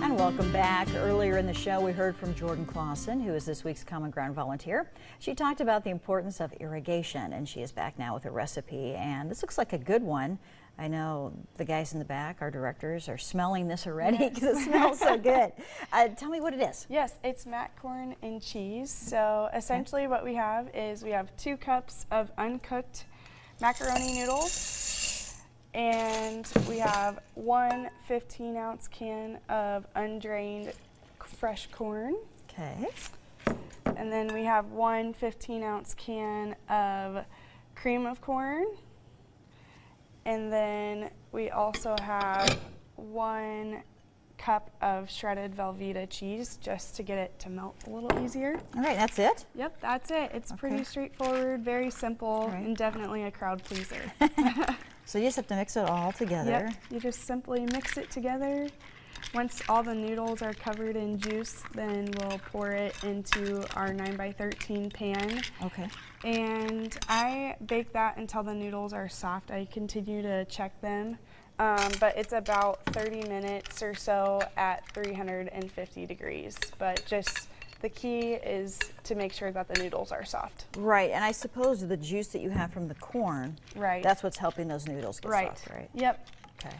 And welcome back. Earlier in the show, we heard from Jordan Classen, who is this week's Common Ground volunteer. She talked about the importance of irrigation, and she is back now with a recipe, and this looks like a good one. I know the guys in the back, our directors, are smelling this already because it smells so good. Tell me what it is. Yes, it's mac corn and cheese. So essentially what we have is we have 2 cups of uncooked macaroni noodles, and we have 1 15-ounce can of undrained fresh corn. Okay. And then we have 1 15-ounce can of cream of corn. And then we also have 1 cup of shredded Velveeta cheese just to get it to melt a little easier. All right, that's it? Yep, that's it. It's pretty straightforward, very simple, and definitely a crowd pleaser. So you just have to mix it all together. Yep, you just simply mix it together. Once all the noodles are covered in juice, then we'll pour it into our 9x13 pan. Okay. And I bake that until the noodles are soft. I continue to check them, but it's about 30 minutes or so at 350 degrees. But just the key is to make sure that the noodles are soft. Right, and I suppose the juice that you have from the corn, that's what's helping those noodles get soft, right? Yep. Okay.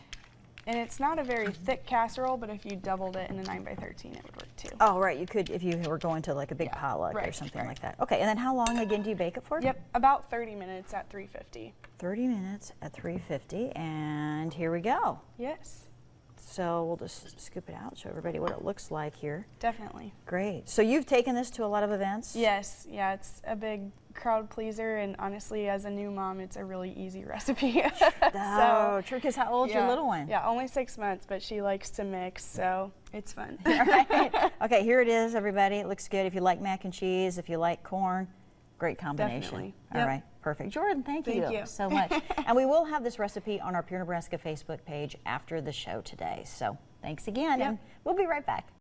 And it's not a very thick casserole, but if you doubled it in a 9x13, it would work too. Oh, right. You could if you were going to like a big potluck or something like that. Okay, and then how long again do you bake it for? Yep, about 30 minutes at 350. 30 minutes at 350, and here we go. Yes. So we'll just scoop it out, show everybody what it looks like here. Definitely. Great. So you've taken this to a lot of events? Yes. Yeah, it's a big crowd pleaser, and honestly, as a new mom, it's a really easy recipe. Oh, true, because how old's your little one? Yeah, only 6 months, but she likes to mix, so it's fun. Right. Okay, here it is, everybody. It looks good. If you like mac and cheese, if you like corn, great combination. Definitely. All right, perfect. Jordan, thank you so much. And we will have this recipe on our Pure Nebraska Facebook page after the show today. So thanks again, and we'll be right back.